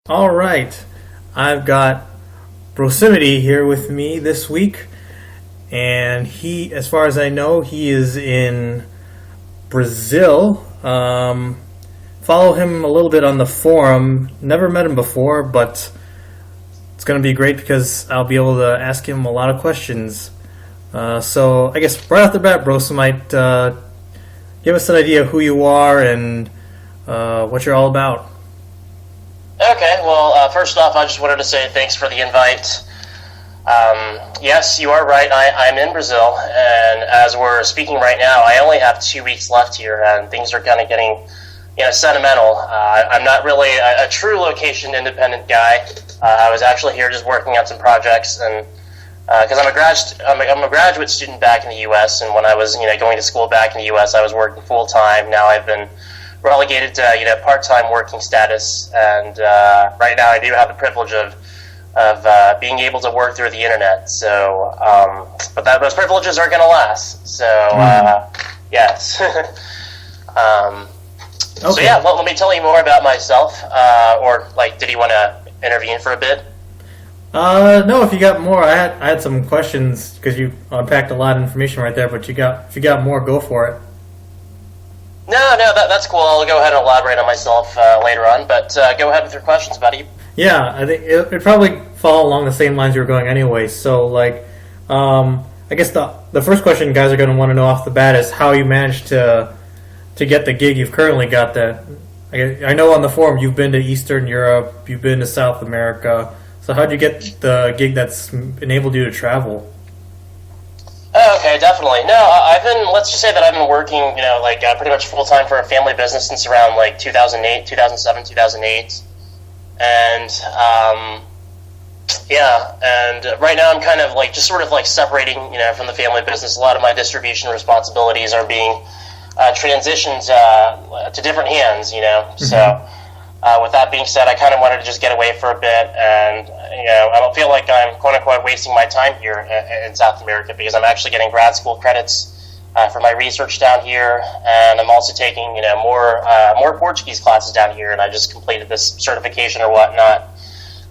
All right, I've got Brosemite here with me this week, and he, as far as I know, he is in Brazil. Follow him a little bit on the forum. Never met him before, but it's going to be great because I'll be able to ask him a lot of questions. So I guess right off the bat, Brosemite, give us an idea of who you are and what you're all about. Okay, well, first off, I just wanted to say thanks for the invite. Yes, you are right. I'm in Brazil, and as we're speaking right now, I only have 2 weeks left here, and things are kind of getting, sentimental. I'm not really a true location-independent guy. I was actually here just working on some projects, and because I'm a graduate student back in the U.S., and when I was, going to school back in the U.S., I was working full time. Now I've been relegated to part-time working status, and right now I do have the privilege of being able to work through the internet. So, but those privileges are going to last. So, yes. Okay. So yeah, let me tell you more about myself. Or did you want to intervene for a bit? No. If you got more, I had some questions because you unpacked a lot of information right there. But if you got more, go for it. No, that's cool. I'll go ahead and elaborate on myself later on, but go ahead with your questions, buddy. Yeah, I think it'd probably fall along the same lines you were going anyway. So, I guess the first question guys are going to want to know off the bat is how you managed to get the gig you've currently got. That I know on the forum you've been to Eastern Europe, you've been to South America. So how'd you get the gig that's enabled you to travel? Okay, definitely. No, let's just say that I've been working, pretty much full-time for a family business since around, 2008, 2007, 2008. And, and right now I'm kind of, just sort of, separating, from the family business. A lot of my distribution responsibilities are being transitioned to different hands, Mm-hmm. So, with that being said, I kind of wanted to just get away for a bit, and I don't feel like I'm quote unquote wasting my time here in South America because I'm actually getting grad school credits for my research down here, and I'm also taking more Portuguese classes down here, and I just completed this certification or whatnot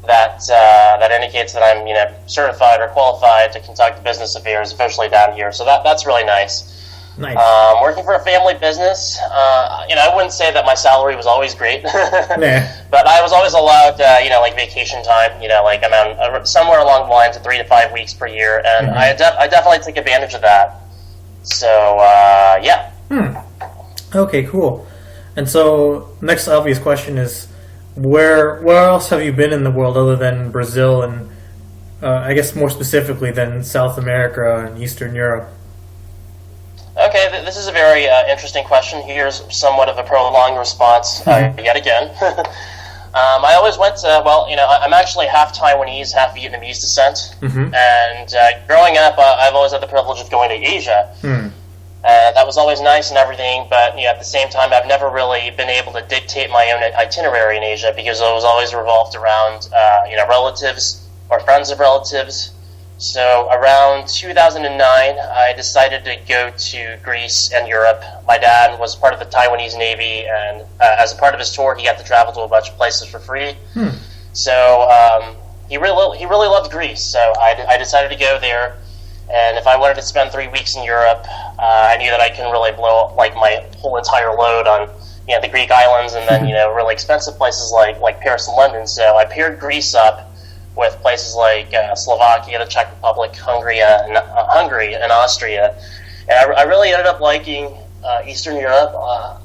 that indicates that I'm certified or qualified to conduct business affairs officially down here. So that's really nice. Nice. Working for a family business, I wouldn't say that my salary was always great, Nah. but I was always allowed, vacation time, I'm on somewhere along the lines of 3 to 5 weeks per year, and Mm-hmm. I definitely take advantage of that. So, yeah. Okay, cool. And so, next obvious question is, where else have you been in the world other than Brazil and, I guess more specifically than South America and Eastern Europe? Okay, this is a very interesting question. Here's somewhat of a prolonged response yet again. I always went to, I'm actually half Taiwanese, half Vietnamese descent. Mm-hmm. And growing up, I've always had the privilege of going to Asia. That was always nice and everything, but at the same time, I've never really been able to dictate my own itinerary in Asia because it was always revolved around, relatives or friends of relatives. So around 2009, I decided to go to Greece and Europe. My dad was part of the Taiwanese Navy, and as a part of his tour, he got to travel to a bunch of places for free. So he really loved Greece. So I decided to go there. And if I wanted to spend 3 weeks in Europe, I knew that I couldn't really blow my whole entire load on the Greek islands, and then really expensive places like Paris and London. So I paired Greece up with places like Slovakia, the Czech Republic, Hungary, and Austria. And I really ended up liking Eastern Europe.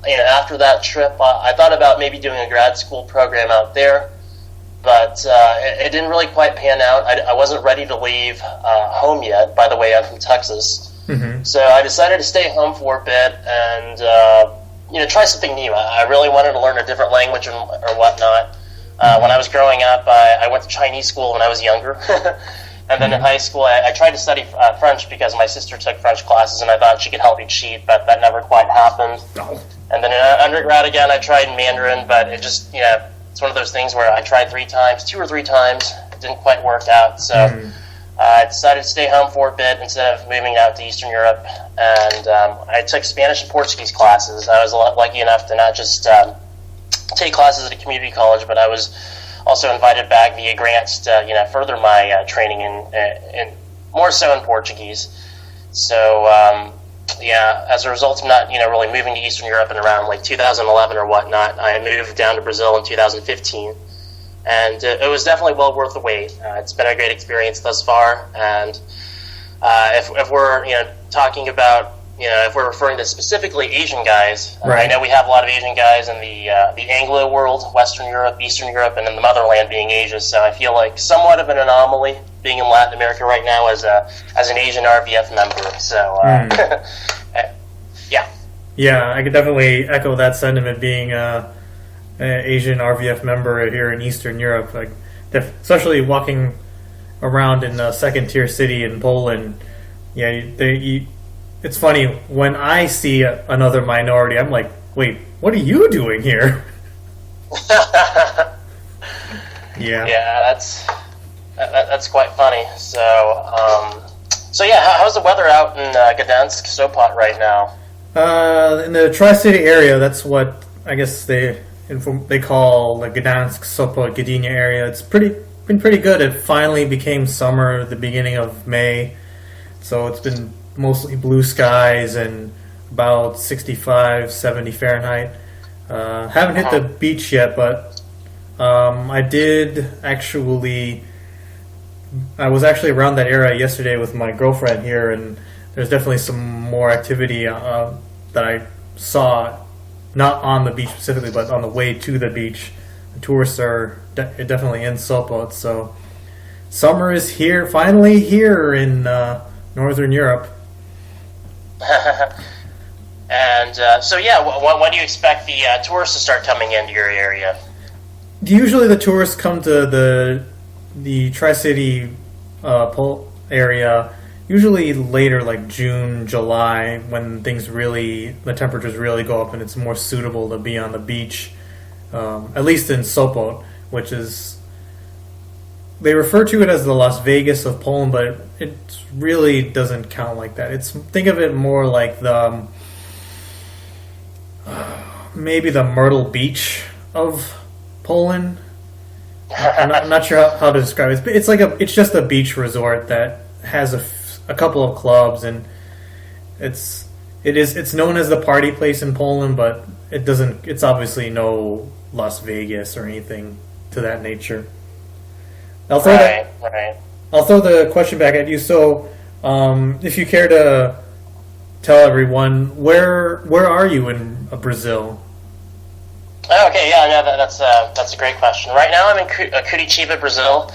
After that trip, I thought about maybe doing a grad school program out there, but it didn't really quite pan out. I wasn't ready to leave home yet. By the way, I'm from Texas. Mm-hmm. So I decided to stay home for a bit and try something new. I really wanted to learn a different language or whatnot. When I was growing up, I went to Chinese school when I was younger. And then in high school, I tried to study French because my sister took French classes, and I thought she could help me cheat, but that never quite happened. No. And then in undergrad again, I tried Mandarin, but it just, it's one of those things where I tried 2 or 3 times. It didn't quite work out. So I decided to stay home for a bit instead of moving out to Eastern Europe. And I took Spanish and Portuguese classes. I was lucky enough to not just take classes at a community college, but I was also invited back via grants to further my training in more so in Portuguese. So as a result of not really moving to Eastern Europe in around like 2011 or whatnot, I moved down to Brazil in 2015, and it was definitely well worth the wait. It's been a great experience thus far, and if we're talking about if we're referring to specifically Asian guys, right. I know we have a lot of Asian guys in the Anglo world, Western Europe, Eastern Europe, and then the motherland being Asia. So I feel like somewhat of an anomaly being in Latin America right now as an Asian RvF member. So yeah, I could definitely echo that sentiment. Being an Asian RvF member here in Eastern Europe, like especially walking around in a second tier city in Poland. Yeah, it's funny when I see another minority, I'm like, wait, what are you doing here? Yeah, that's quite funny. So how's the weather out in Gdansk, Sopot right now? In the Tri-City area, that's what I guess they call the Gdansk, Sopot, Gdynia area. It's been pretty good. It finally became summer at the beginning of May, so it's been mostly blue skies and about 65, 70 Fahrenheit. Haven't hit the beach yet, but I was actually around that area yesterday with my girlfriend here, and there's definitely some more activity that I saw, not on the beach specifically, but on the way to the beach. The tourists are definitely in Sopot, so summer is finally here in Northern Europe. And when do you expect the tourists to start coming into your area? Usually the tourists come to the Tri-City area usually later, like June, July, when the temperatures really go up and it's more suitable to be on the beach, at least in Sopot, which is, they refer to it as the Las Vegas of Poland, but it really doesn't count like that. Think of it more like maybe the Myrtle Beach of Poland. I'm not sure how to describe it. It's just a beach resort that has a couple of clubs, and it's known as the party place in Poland, but it's obviously no Las Vegas or anything to that nature. I'll throw the question back at you. So, if you care to tell everyone, where are you in Brazil? Okay, that's a great question. Right now, I'm in Curitiba, Brazil.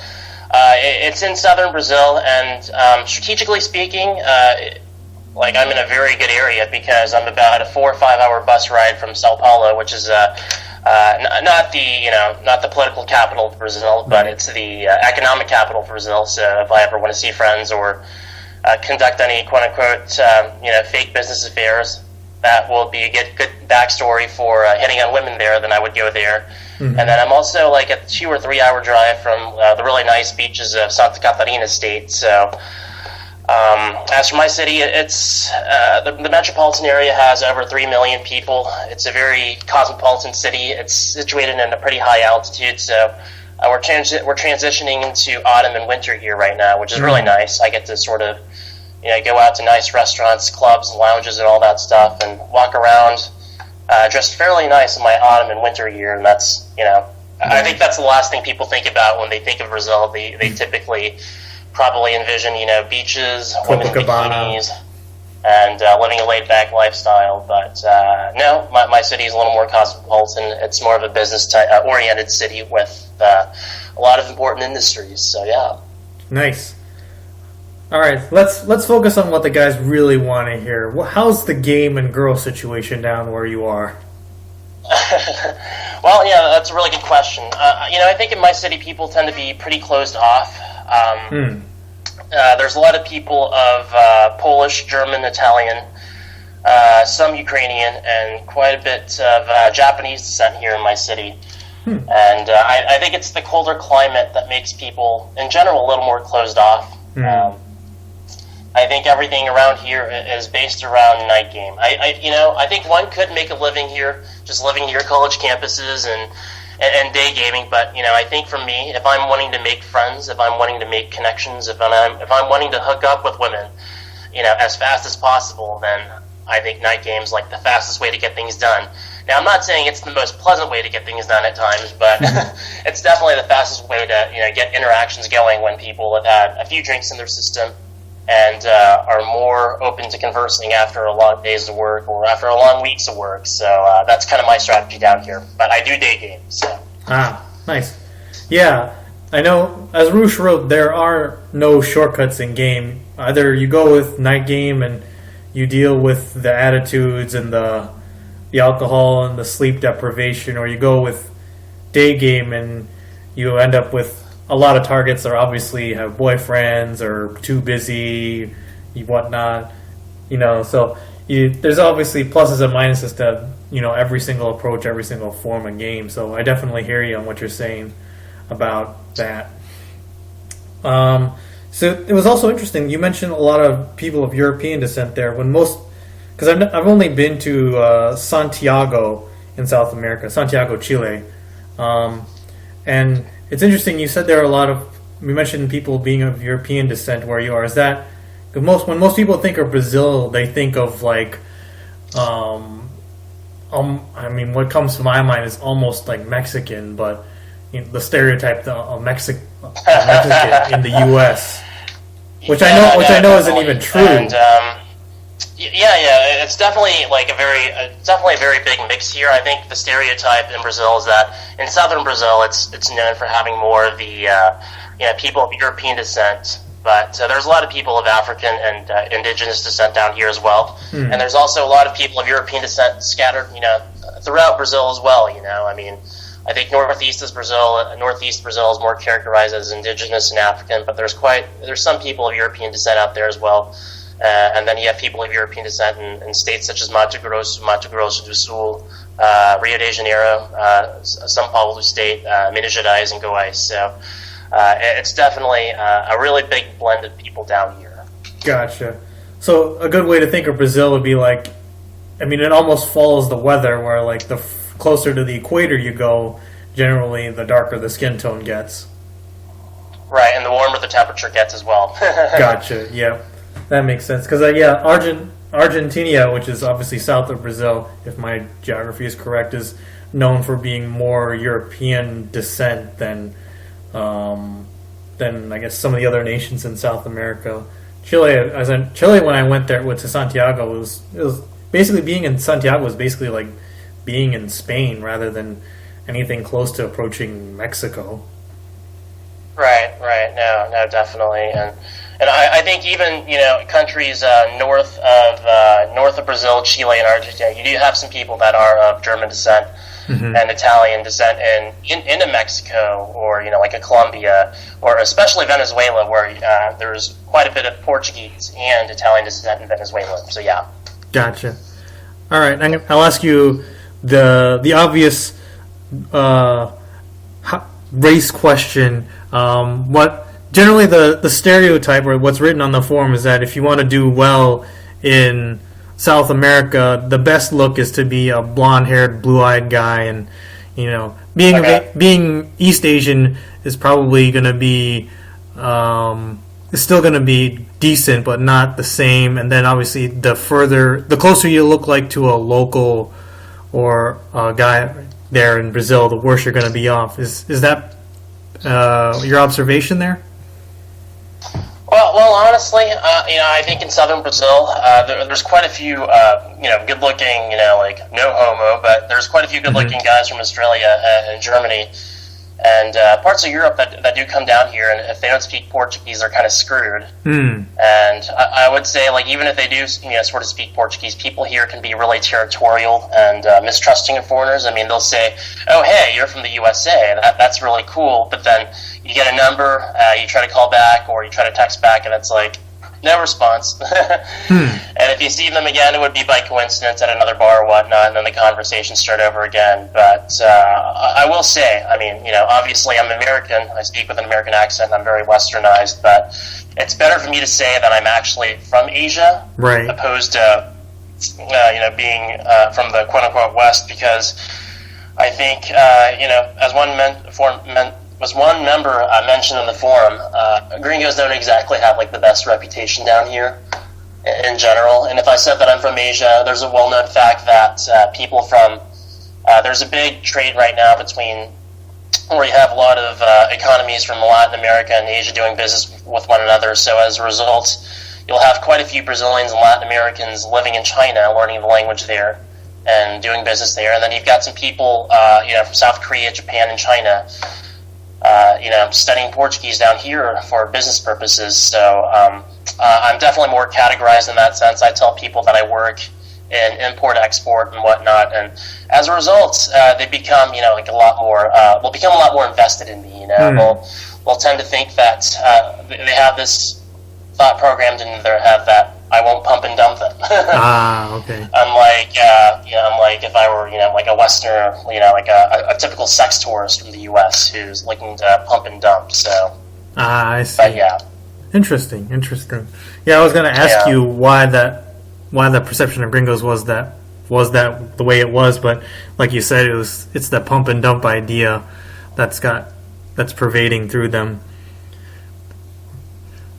It's in southern Brazil, and strategically speaking, I'm in a very good area because I'm about a 4 or 5 hour bus ride from Sao Paolo, which is not the political capital of Brazil, but it's the economic capital of Brazil. So if I ever want to see friends or conduct any quote unquote fake business affairs, that will be a good backstory for hitting on women there. Then I would go there. Mm-hmm. And then I'm also like a 2 or 3 hour drive from the really nice beaches of Santa Catarina state. So as for my city, it's the metropolitan area has over 3 million people. It's a very cosmopolitan city. It's situated in a pretty high altitude, so we're transitioning into autumn and winter here right now, which is really nice. I get to sort of go out to nice restaurants, clubs, and lounges, and all that stuff, and walk around dressed fairly nice in my autumn and winter year. And that's I think that's the last thing people think about when they think of Brazil. They typically probably envision, beaches, women in bikinis, and living a laid-back lifestyle. But no, my city is a little more cosmopolitan. It's more of a business-oriented city with a lot of important industries. So yeah. Nice. All right, let's focus on what the guys really want to hear. How's the game and girl situation down where you are? Well, yeah, that's a really good question. I think in my city people tend to be pretty closed off. There's a lot of people of Polish, German, Italian, some Ukrainian, and quite a bit of Japanese descent here in my city. And I think it's the colder climate that makes people, in general, a little more closed off. I think everything around here is based around night game. I think one could make a living here, just living near college campuses and and day gaming. But I think for me, if I'm wanting to make friends, if I'm wanting to make connections, if I'm wanting to hook up with women, as fast as possible, then I think night game's like the fastest way to get things done. Now, I'm not saying it's the most pleasant way to get things done at times, but it's definitely the fastest way to get interactions going when people have had a few drinks in their system and are more open to conversing after a long days of work or after a long weeks of work. So that's kind of my strategy down here. But I do day game. So. Ah, nice. Yeah, I know, as Roosh wrote, there are no shortcuts in game. Either you go with night game and you deal with the attitudes and the alcohol and the sleep deprivation, or you go with day game and you end up with a lot of targets that obviously have boyfriends or too busy, whatnot. So there's obviously pluses and minuses to every single approach, every single form of game. So I definitely hear you on what you're saying about that. So it was also interesting. You mentioned a lot of people of European descent there. Because I've only been to Santiago in South America, Santiago, Chile, and it's interesting. You said there are a lot of. You mentioned people being of European descent where you are. Is that when most people think of Brazil, they think of like, I mean, what comes to my mind is almost like Mexican, but the stereotype of Mexican in the U.S., which I know isn't even true. And, it's definitely like a very big mix here. I think the stereotype in Brazil is that in southern Brazil, it's known for having more of the people of European descent. But there's a lot of people of African and indigenous descent down here as well, and there's also a lot of people of European descent scattered, throughout Brazil as well. I mean, I think northeast Brazil is more characterized as indigenous and African, but there's some people of European descent out there as well. And then you have people of European descent in states such as Mato Grosso do Sul, Rio de Janeiro, Sao Paolo State, Minas Gerais, and Goiás. So it's definitely a really big blend of people down here. Gotcha. So a good way to think of Brazil would be like, I mean, it almost follows the weather, where like the closer to the equator you go, generally the darker the skin tone gets. Right, and the warmer the temperature gets as well. Gotcha, yeah. That makes sense. Because, Argentina, which is obviously south of Brazil, if my geography is correct, is known for being more European descent than I guess some of the other nations in South America. Chile, when I went there to Santiago, it was basically being in Santiago was basically like being in Spain rather than anything close to approaching Mexico. Right. No, definitely, and I think even countries north of Brazil, Chile, and Argentina, you do have some people that are of German descent and Italian descent into Mexico, or like a Colombia, or especially Venezuela, where there's quite a bit of Portuguese and Italian descent in Venezuela. So yeah. Gotcha. All right, I'll ask you the obvious race question. What generally the stereotype, or what's written on the forum, is that if you want to do well in South America, the best look is to be a blonde-haired, blue-eyed guy, and being East Asian is probably going to be is still going to be decent, but not the same. And then obviously the closer you look like to a local or a guy there in Brazil, the worse you're going to be off. Is that your observation there? Well, honestly, I think in southern Brazil, there's quite a few, good-looking, like no homo, but there's quite a few good-looking guys from Australia and Germany, and parts of Europe that do come down here, and if they don't speak Portuguese, they're kind of screwed. And I would say, like, even if they do, sort of speak Portuguese, people here can be really territorial and mistrusting of foreigners. I mean, they'll say, "Oh, hey, you're from the USA. That's really cool," but then you get a number, you try to call back, or you try to text back, and it's like, no response. And if you see them again, it would be by coincidence at another bar or whatnot, and then the conversation start over again. But I will say, I mean, obviously I'm American. I speak with an American accent, and I'm very westernized, but it's better for me to say that I'm actually from Asia, right, opposed to, being from the quote-unquote West, because I think, as one member mentioned in the forum, gringos don't exactly have like the best reputation down here in general. And if I said that I'm from Asia, there's a well-known fact that people from there's a big trade right now between where you have a lot of economies from Latin America and Asia doing business with one another. So as a result, you'll have quite a few Brazilians and Latin Americans living in China, learning the language there and doing business there. And then you've got some people, from South Korea, Japan, and China, studying Portuguese down here for business purposes. So I'm definitely more categorized in that sense. I tell people that I work in import-export and whatnot, and as a result, they become, like a lot more. Will become a lot more invested in me. They'll tend to think that they have this thought programmed into their head that I won't pump and dump them. Okay. Unlike, unlike if I were, like a Westerner, like a typical sex tourist from the U.S. who's looking to pump and dump. So. I see. But yeah. Interesting. Yeah, I was going to ask you why the perception of gringos was that the way it was, but like you said, it's the pump and dump idea that's pervading through them.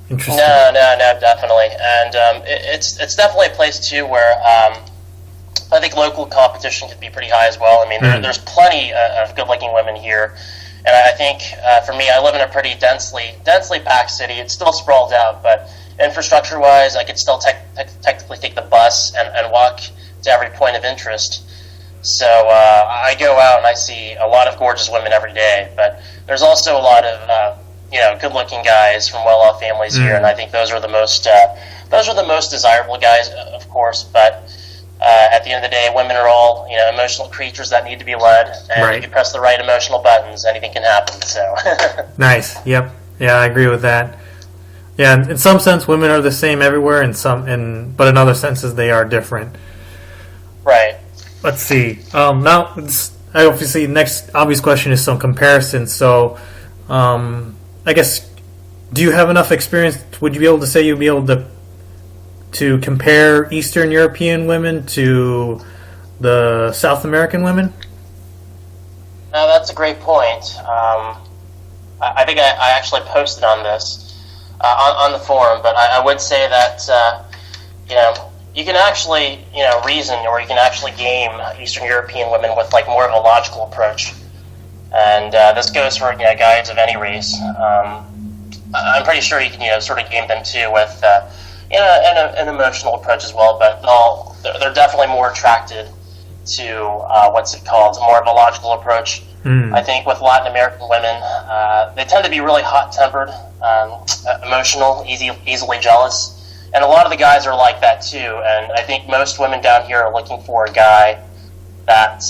Interesting. No, definitely, and it's definitely a place too where I think local competition could be pretty high as well. I mean, there's plenty of good-looking women here, and I think for me, I live in a pretty densely packed city. It's still sprawled out, but infrastructure-wise, I could still technically take the bus and walk to every point of interest. So I go out and I see a lot of gorgeous women every day, but there's also a lot of good-looking guys from well-off families here, and I think those are the most desirable guys, of course. But at the end of the day, women are all emotional creatures that need to be led, and if you press the right emotional buttons, anything can happen. So nice. Yep. Yeah, I agree with that. Yeah, in some sense, women are the same everywhere, but in other senses, they are different. Right. Let's see. Now, obviously, next obvious question is some comparison. So, I guess, do you have enough experience? Would you be able to say you'd be able to compare Eastern European women to the South American women? No, that's a great point. I think I actually posted on this on the forum, but I would say that you can actually reason, or you can actually game Eastern European women with like more of a logical approach. And this goes for guys of any race. I'm pretty sure you can sort of game them too with an emotional approach as well. But they're definitely more attracted to more of a logical approach. I think with Latin American women, they tend to be really hot-tempered, emotional, easily jealous, and a lot of the guys are like that too. And I think most women down here are looking for a guy that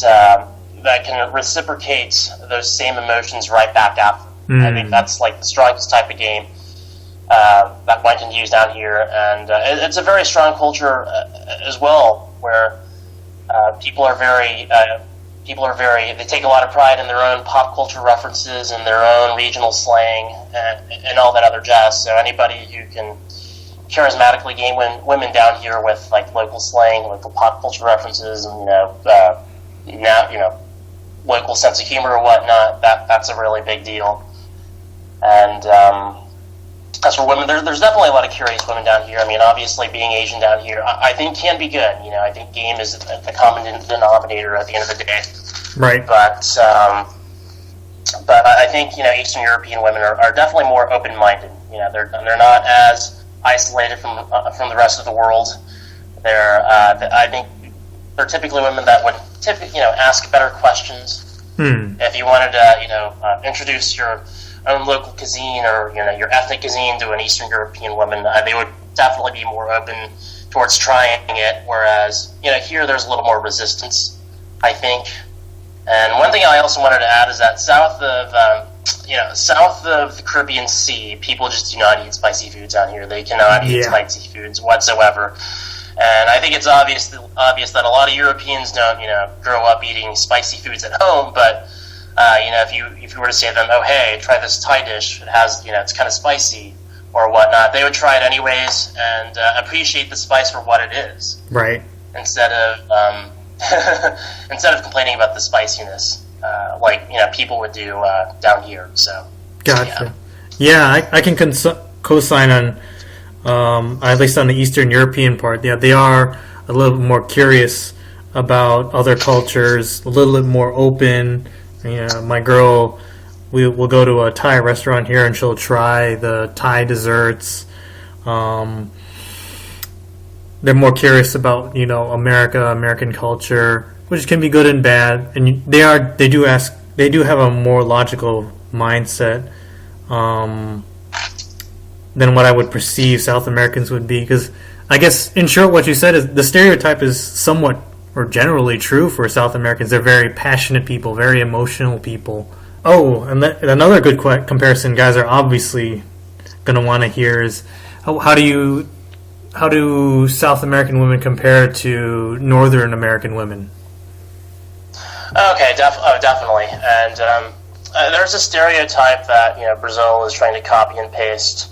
can reciprocate those same emotions right back at them. I think that's like the strongest type of game that one can use down here, and it's a very strong culture as well, where people are very. They take a lot of pride in their own pop culture references and their own regional slang and all that other jazz. So anybody who can charismatically game women down here with like local slang, local pop culture references, and local sense of humor or whatnot, that's a really big deal. And as for women, there's definitely a lot of curious women down here. I mean, obviously, being Asian down here, I think can be good. I think game is the common denominator at the end of the day. Right. But I think Eastern European women are definitely more open-minded. They're not as isolated from the rest of the world. I think they're typically women that would ask better questions. If you wanted to introduce your own local cuisine or your ethnic cuisine to an Eastern European woman, they would definitely be more open towards trying it. Whereas here there's a little more resistance, I think. And one thing I also wanted to add is that south of the Caribbean Sea, people just do not eat spicy foods down here. They cannot eat spicy foods whatsoever. And I think it's obvious that a lot of Europeans don't grow up eating spicy foods at home, but if you were to say to them, oh hey, try this Thai dish, it has it's kind of spicy or whatnot, they would try it anyways and appreciate the spice for what it is, right? Instead of instead of complaining about the spiciness, like people would do down here. So, gotcha. Yeah, I can co-sign on at least on the Eastern European part. Yeah, they are a little bit more curious about other cultures, a little bit more open. My girl, we'll go to a Thai restaurant here and she'll try the Thai desserts. They're more curious about American culture, which can be good and bad. And they do have a more logical mindset than what I would perceive South Americans would be. Because I guess, in short, what you said is the stereotype is somewhat or generally true for South Americans. They're very passionate people, very emotional people. Oh, and another good comparison guys are obviously going to want to hear is how do South American women compare to Northern American women? Okay, definitely. And there's a stereotype that Brazil is trying to copy and paste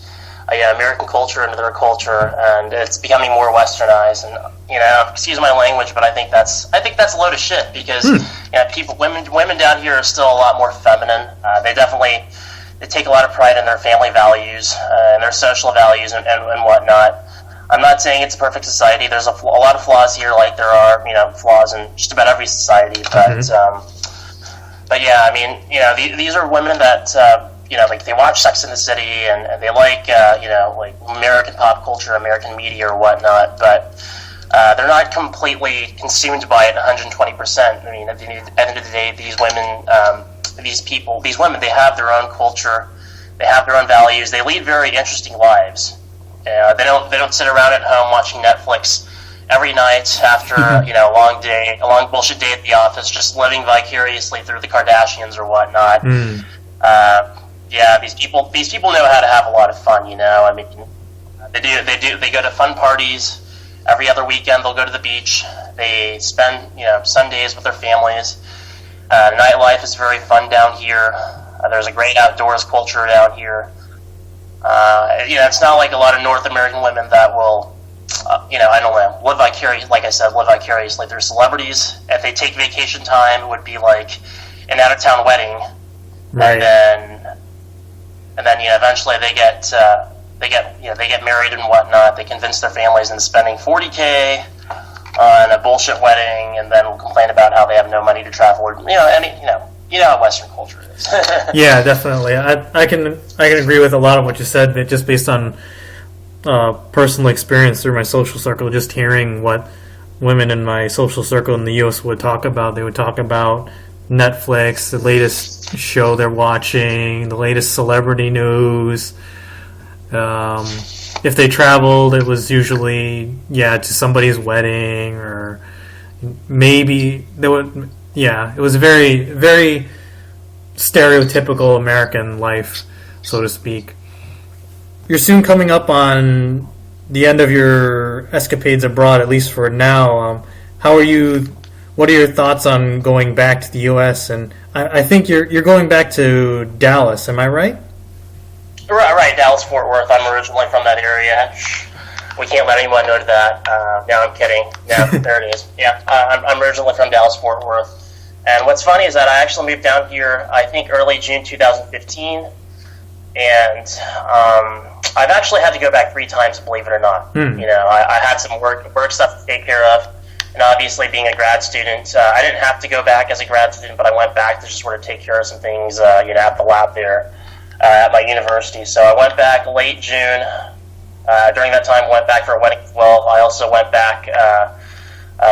American culture into their culture, and it's becoming more westernized. And excuse my language, but I think that's a load of shit, because women down here are still a lot more feminine. They take a lot of pride in their family values and their social values and whatnot. I'm not saying it's a perfect society. There's a lot of flaws here, like there are flaws in just about every society. But but yeah, I mean these are women that like they watch Sex and the City and they like like American pop culture, American media or whatnot. But they're not completely consumed by it 120%. I mean, at the end of the day, these women, they have their own culture, they have their own values, they lead very interesting lives. They don't sit around at home watching Netflix every night after a long bullshit day at the office, just living vicariously through the Kardashians or whatnot. These people know how to have a lot of fun. I mean, they go to fun parties. Every other weekend, they'll go to the beach. They spend, Sundays with their families. Nightlife is very fun down here. There's a great outdoors culture down here. It's not like a lot of North American women that will, live vicariously. They're celebrities. If they take vacation time, it would be like an out-of-town wedding, right? And then eventually they get married and whatnot. They convince their families into spending $40K on a bullshit wedding, and then will complain about how they have no money to travel. Or how Western culture is. Yeah, definitely. I can agree with a lot of what you said, but just based on personal experience through my social circle, just hearing what women in my social circle in the U.S. would talk about. They would talk about Netflix, the latest show they're watching, the latest celebrity news. If they traveled, it was usually to somebody's wedding, or maybe it was very, very stereotypical American life, so to speak. You're soon coming up on the end of your escapades abroad, at least for now. How are you? What are your thoughts on going back to the U.S.? And I think you're going back to Dallas. Am I right? Right, Dallas, Fort Worth. I'm originally from that area. We can't let anyone know that. No, I'm kidding. No, there it is. Yeah, I'm originally from Dallas, Fort Worth. And what's funny is that I actually moved down here, I think, early June 2015. And I've actually had to go back 3 times, believe it or not. I had some work stuff to take care of. And obviously, being a grad student, I didn't have to go back as a grad student, but I went back to just sort of take care of some things, at the lab there at my university. So I went back late June. During that time, went back for a wedding as well. I also went back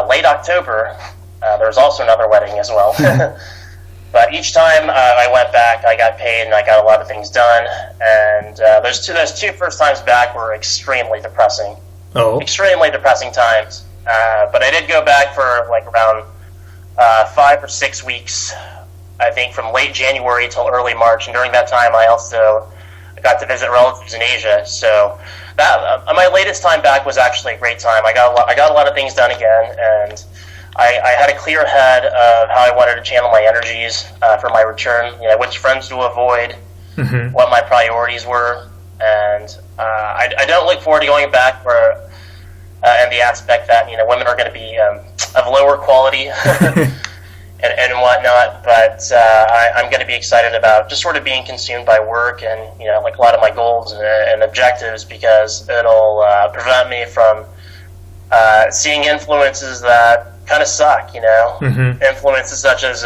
late October. There was also another wedding as well. But each time I went back, I got paid and I got a lot of things done. And those two first times back were extremely depressing. Oh. Extremely depressing times. But I did go back for like around 5 or 6 weeks, I think, from late January till early March. And during that time, I also got to visit relatives in Asia. So that my latest time back was actually a great time. I got a lot of things done again, and I had a clear head of how I wanted to channel my energies for my return. Which friends to avoid, what my priorities were, and I don't look forward to going back for. And the aspect that women are going to be lower quality and whatnot. But I'm going to be excited about just sort of being consumed by work and like a lot of my goals and objectives, because it'll prevent me from seeing influences that kind of suck. Influences such as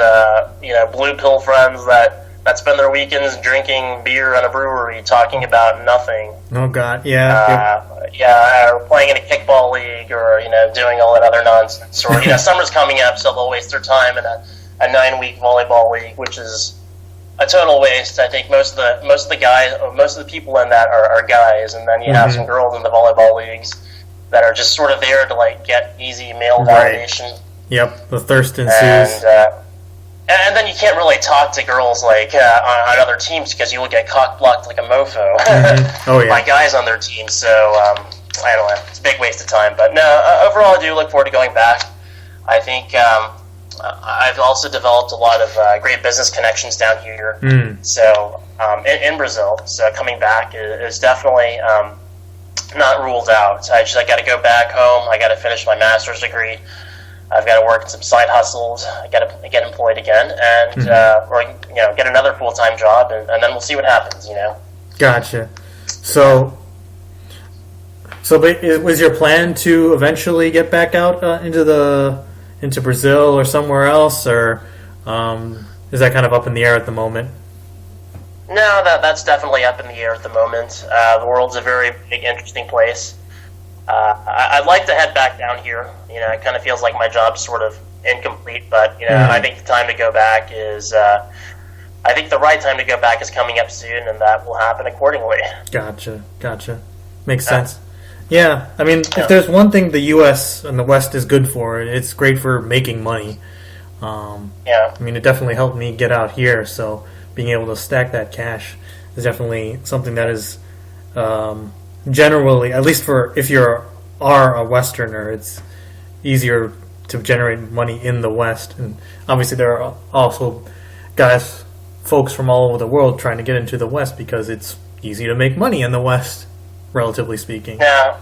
blue pill friends that spend their weekends drinking beer in a brewery, talking about nothing. Oh God, yeah. Or playing in a kickball league, or doing all that other nonsense. Or summer's coming up, so they'll waste their time in a 9-week volleyball league, which is a total waste. I think most of the people in that are guys, and then you have some girls in the volleyball leagues that are just sort of there to like get easy male validation. Yep, the thirst ensues. And then you can't really talk to girls like on other teams, because you will get cock-blocked like a mofo by guys on their team. So I don't know, it's a big waste of time. But no, overall I do look forward to going back. I think I've also developed a lot of great business connections down here. So in Brazil, so coming back is definitely not ruled out. I got to go back home. I got to finish my master's degree. I've got to work some side hustles. I got to get employed again, and or get another full-time job, and then we'll see what happens. Gotcha. So was your plan to eventually get back out into Brazil or somewhere else, or is that kind of up in the air at the moment? No, that's definitely up in the air at the moment. The world's a very big, interesting place. I'd like to head back down here. It kind of feels like my job's sort of incomplete, but I think the time to go back is. I think the right time to go back is coming up soon, and that will happen accordingly. Gotcha. Makes sense. Yeah, I mean, if there's one thing the U.S. and the West is good for, it's great for making money. I mean, it definitely helped me get out here, so being able to stack that cash is definitely something that is. Generally, at least for if you are a Westerner, it's easier to generate money in the West. And obviously there are also folks from all over the world trying to get into the West because it's easy to make money in the West, relatively speaking. No,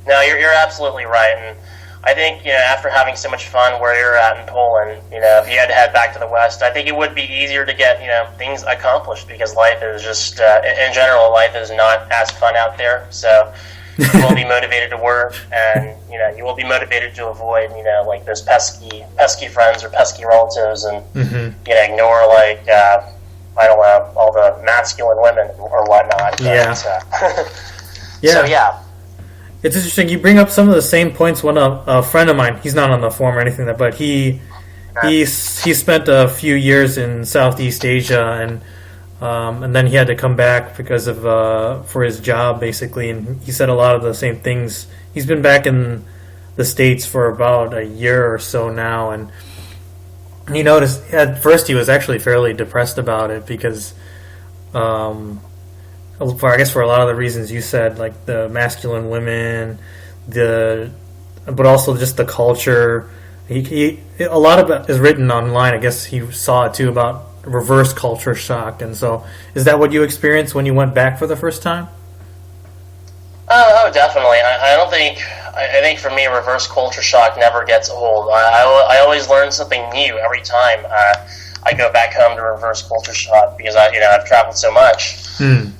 you're absolutely right. And I think, after having so much fun where you're at in Poland, if you had to head back to the West, I think it would be easier to get, things accomplished, because life is just, in general, life is not as fun out there. So you will be motivated to work, and, you will be motivated to avoid, like those pesky friends or pesky relatives, and, ignore, like, I don't know, all the masculine women or whatnot. But, So, yeah. It's interesting. You bring up some of the same points when a friend of mine, he's not on the forum or anything, but he spent a few years in Southeast Asia, and then he had to come back because of for his job, basically. And he said a lot of the same things. He's been back in the States for about a year or so now, and he noticed at first he was actually fairly depressed about it because. For a lot of the reasons you said, like the masculine women, but also just the culture. A lot of it is written online. I guess he saw it too about reverse culture shock. And so, is that what you experienced when you went back for the first time? Oh, definitely. I think for me, reverse culture shock never gets old. I always learn something new every time. I go back home to reverse culture shock because I've traveled so much, and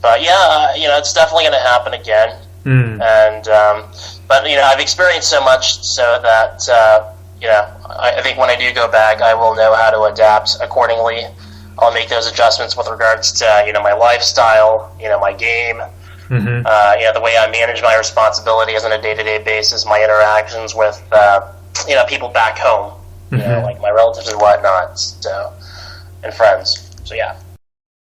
but it's definitely going to happen again. And but I've experienced so much so that I think when I do go back, I will know how to adapt accordingly. I'll make those adjustments with regards to my lifestyle, my game, the way I manage my responsibilities on a day-to-day basis, my interactions with people back home. Like my relatives and whatnot, and friends. So yeah.